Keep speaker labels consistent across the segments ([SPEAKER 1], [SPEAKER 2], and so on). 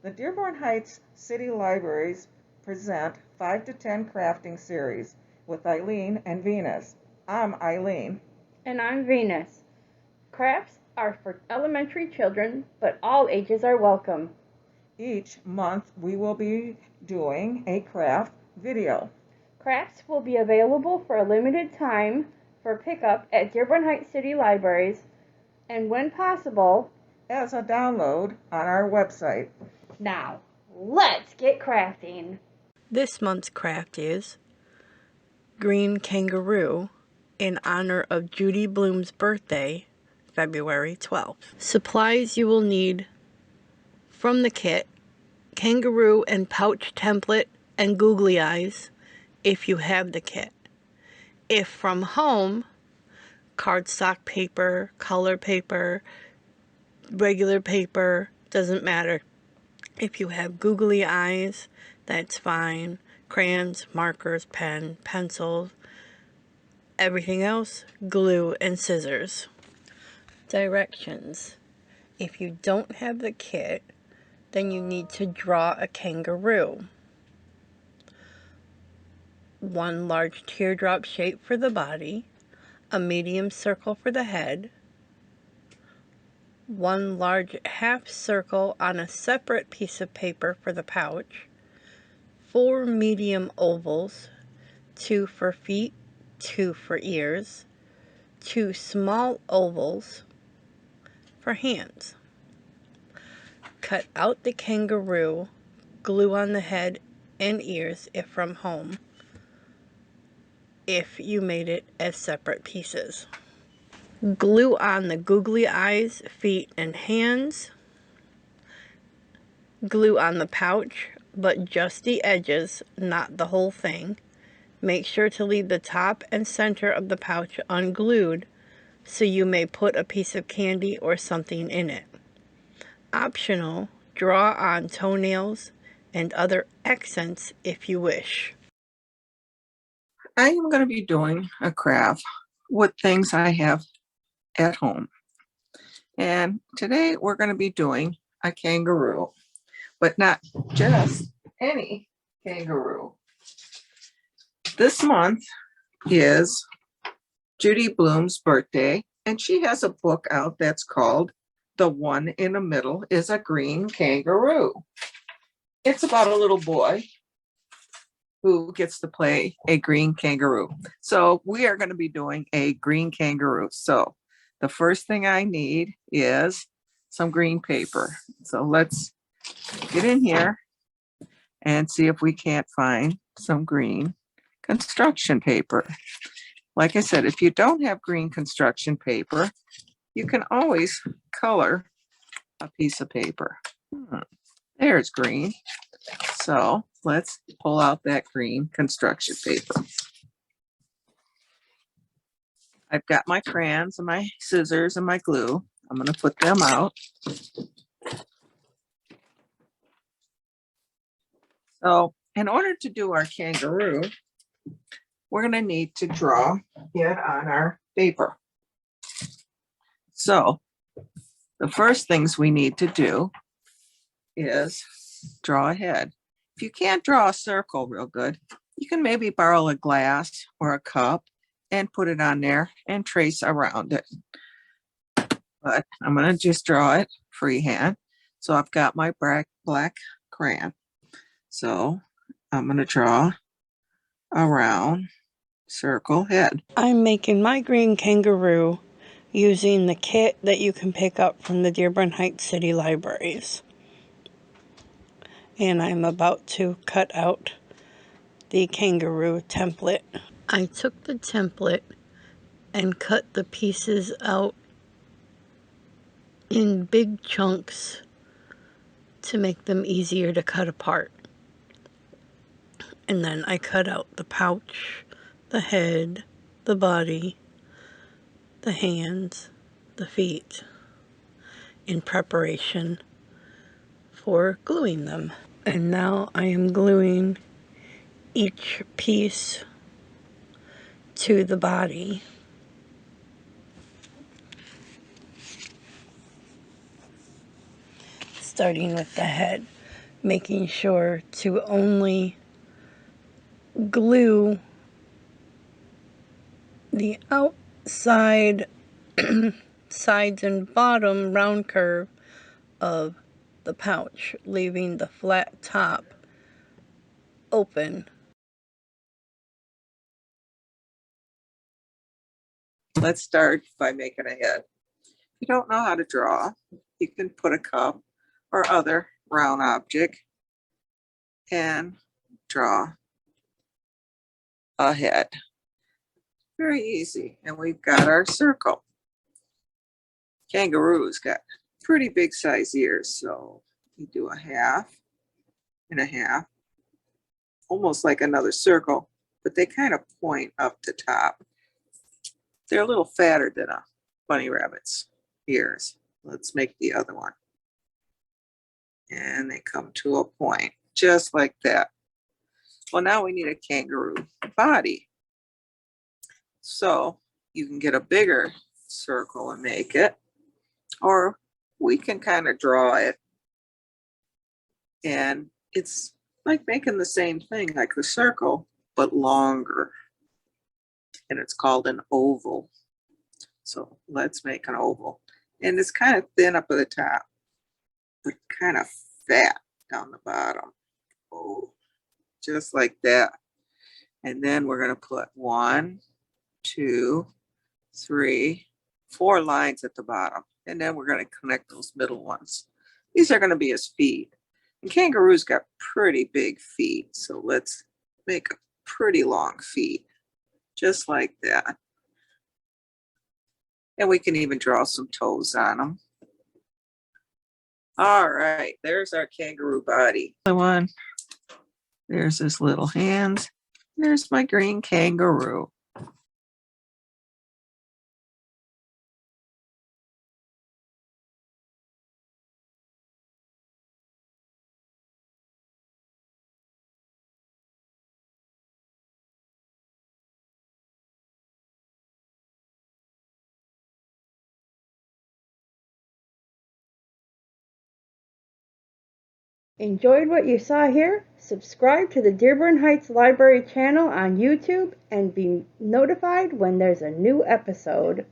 [SPEAKER 1] The Dearborn Heights City Libraries present 5 to 10 crafting series with Eileen and Venus. I'm Eileen.
[SPEAKER 2] And I'm Venus. Crafts are for elementary children, but all ages are welcome.
[SPEAKER 1] Each month we will be doing a craft video.
[SPEAKER 2] Crafts will be available for a limited time for pickup at Dearborn Heights City Libraries and, when possible,
[SPEAKER 1] as a download on our website.
[SPEAKER 2] Now, let's get crafting.
[SPEAKER 3] This month's craft is Green Kangaroo in honor of Judy Bloom's birthday, February 12th. Supplies you will need from the kit: kangaroo and pouch template and googly eyes if you have the kit. If from home, cardstock paper, color paper, regular paper, doesn't matter. If you have googly eyes, that's fine. Crayons, markers, pen, pencils, everything else, glue and scissors. Directions. If you don't have the kit, then you need to draw a kangaroo. 1 large teardrop shape for the body, a medium circle for the head, 1 large half circle on a separate piece of paper for the pouch, 4 medium ovals, 2 for feet, 2 for ears, 2 small ovals for hands. Cut out the kangaroo, glue on the head and ears if from home, if you made it as separate pieces. Glue on the googly eyes, feet, and hands. Glue on the pouch, but just the edges, not the whole thing. Make sure to leave the top and center of the pouch unglued so you may put a piece of candy or something in it. Optional, draw on toenails and other accents if you wish.
[SPEAKER 4] I am going to be doing a craft with things I have at home. And today we're going to be doing a kangaroo, but not just any kangaroo. This month is Judy Bloom's birthday, and she has a book out that's called The One in the Middle is a Green Kangaroo. It's about a little boy who gets to play a green kangaroo. So we are going to be doing a green kangaroo. So the first thing I need is some green paper. So let's get in here and see if we can't find some green construction paper. Like I said, if you don't have green construction paper, you can always color a piece of paper. There's green. So let's pull out that green construction paper. I've got my crayons and my scissors and my glue. I'm going to put them out. So in order to do our kangaroo, we're going to need to draw it on our paper. So the first things we need to do is draw a head. If you can't draw a circle real good, you can maybe borrow a glass or a cup and put it on there and trace around it. But I'm going to just draw it freehand. So I've got my black crayon. So I'm going to draw a round circle head.
[SPEAKER 3] I'm making my green kangaroo using the kit that you can pick up from the Dearborn Heights City Libraries. And I'm about to cut out the kangaroo template. I took the template and cut the pieces out in big chunks to make them easier to cut apart. And then I cut out the pouch, the head, the body, the hands, the feet, in preparation for gluing them. And now I am gluing each piece to the body. Starting with the head. making sure to only glue the outside sides and bottom round curve of the pouch, leaving the flat top open.
[SPEAKER 4] Let's start by making a head. If you don't know how to draw, you can put a cup or other round object and draw a head. Very easy. And we've got our circle. Kangaroo's got pretty big size ears, so you do a half and a half, almost like another circle, but they kind of point up to top. They're a little fatter than a bunny rabbit's ears. Let's make the other one. And they come to a point, just like that. Well, now we need a kangaroo body. So you can get a bigger circle and make it, or we can kind of draw it. And it's like making the same thing, like the circle, but longer. And it's called an oval. So let's make an oval. And it's kind of thin up at the top, but kind of fat down the bottom. Oh, just like that. And then we're going to put 1, 2, 3, 4 lines at the bottom. And then we're going to connect those middle ones. These are going to be his feet. And kangaroo's got pretty big feet. So let's make a pretty long feet, just like that. And we can even draw some toes on them. All right, there's our kangaroo body. The one, there's his little hands. There's my green kangaroo.
[SPEAKER 2] Enjoyed what you saw here? Subscribe to the Dearborn Heights Library channel on YouTube and be notified when there's a new episode.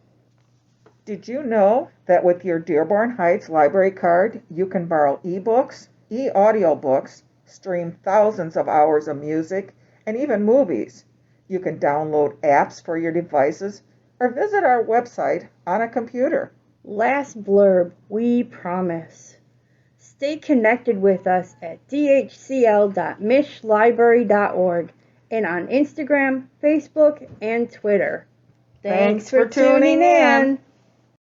[SPEAKER 1] Did you know that with your Dearborn Heights Library card, you can borrow ebooks, e-audiobooks, stream thousands of hours of music, and even movies? You can download apps for your devices or visit our website on a computer.
[SPEAKER 2] Last blurb, we promise. Stay connected with us at dhcl.mishlibrary.org and on Instagram, Facebook, and Twitter.
[SPEAKER 1] Thanks for tuning in.